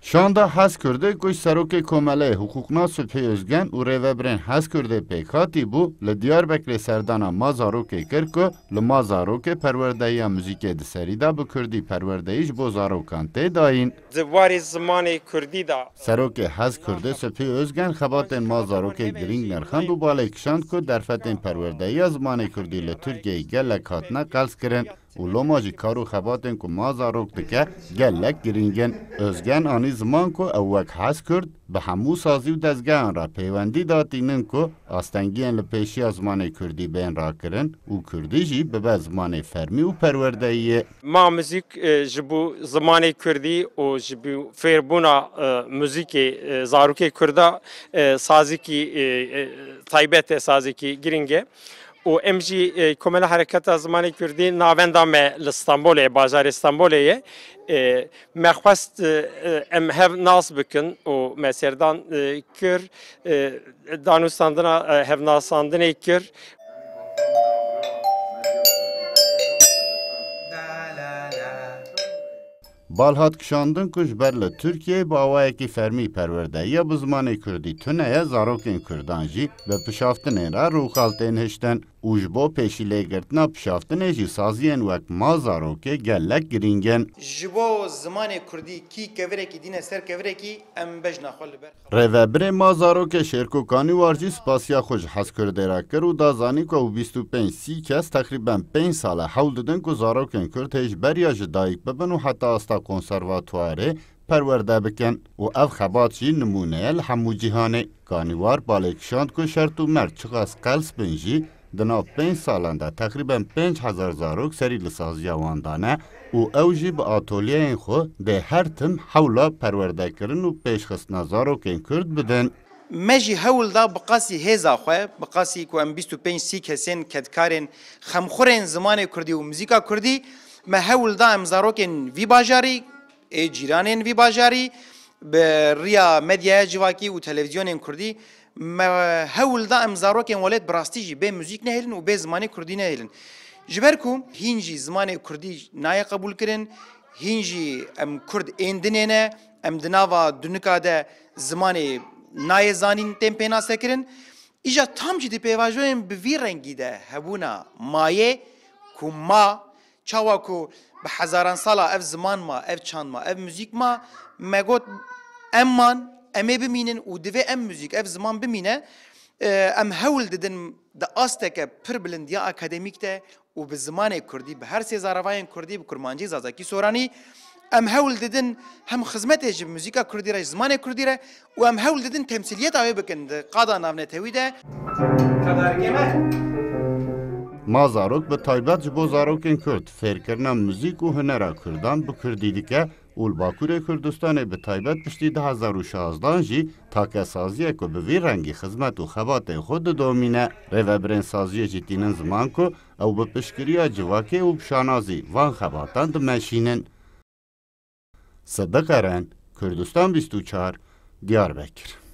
شاندا حس کرده که سروک کماله حقوقنا سپی ازگن و ریوبرین حس کرده پیکاتی بو لدیار بکر سردانا مازاروک کرد که لمازاروک پروردهی موزیک دسری دا بکردی پروردهیش بو زاروکانته داین. زواری زمانی کردی دا. سروک حس کرده سپی ازگن خباتن مازاروک گرینگ نرخند و بالکشاند که درفتن پروردهی زمانی کردی لترکیه گلک هاتنا قلس کرن. و لوماجی کارو خباتن که مازاروک دکه گلک گرینگن ازگن آنی زمان که اوک حس کرد به همو سازی و دزگان را پیوندی داتینن که آستنگیان لپیشی زمان کردی بین را کرن و کردی جی به زمان فرمی و پروردهیه. ما موزیک جبو زمان کردی و جبو فیربونا موزیک زاروک کرده سازی کی تایبت سازی کی گرینگه. و امجی کمال حرکت زمانی کردی ناوندام لستانبوله بازار استانبوله مخواست ام هف ناس بکن و مسیردان کر دانستاندنا هف ناساندنی کر بالهات کشاندن کش برل ترکیه با آوائه که فرمی پرورده یا بزمانی کردی تونه یا زاروکین کردانجی به پشافتنه را روخالتین هشتن اوجبو پیشی لگرتنا پشافتنه جی سازین وک ما زاروکه گلک گرینگن. جبو زمان کردی کی کوره کی دینه سر کوره کی ام بجنا خال بر. روبر ما زاروکه شرکوکانی وارجی سپاسیا خوش حس کرده را کر و دازانی که او 25-30 کس تقریبا 5 ساله حول دادن که زاروکین کرد هیچ بریاج دایک ببن و حتی استا کنسرواتواره پرورده بکن و اف خبات جی نمونه همو جهانه کانیوار بالکشاند که شرط و مرد چقاس قلس بنجی دنا 5 سالانده تقریبا 5000 زاروک سری لسازی واندانه و اوجی به آتولیه این خو ده هر تم حولا پرورده کرن و پیشخستنا زاروکین کرد بدن. مجی هول دا بقاسی هزا خواه بقاسی که ام 25-30 کسین کدکارن خمخورین زمان کردی و موزیکا کردی ما هول دا ام زاروکین وی باجاری جیرانین وی باجاری به ریا مدیا جواکی و تلویزیونین کردی ما هول دا ام زاروکین ولید براستیجی به موزیک نهیلن و به زمان کردی نهیلن جبرکو هینجی زمان کردی نای قبول کرن هینجی ام کرد اندنینه ام دناوا دنکا ده زمان نای زانین تمپینا سکرن ایجا tam جدی پیواجوین به وی رنگی ده هبونا مایه کو ما چاوا کو به هزاران سالا اف زمان ما اف چاند ما اف موزیک ما مگوت امان امه بمینن و دوی ام موزیک اف زمان بمینه ام هول ددن ده آسته پر بلندیا اکادمیک ده و به زمان کردی به هر سه زاروایان کردی به کرمانجی زازاکی سورانی ام هول ددن هم خدمتش موزیکا کردی را زمان کردی را و ام هول ددن تمثیلیت آوی بکن قادا نافنتوی ده ما زاروک به تایبت جبو زاروکین کرد فیرکرنا موزیک و هنرا کردان بکردی دیگه اول باکور کردستان به تایبت پشتی 2016 جی تاکه سازیه که به وی رنگی خدمت و خبات خود دومینه روبرین سازیه جی تینن زمان که او به پشکریا جواکه و بشانازی وان خباتان دمشینن. صدق ارن کردستان 24 دیاربکر.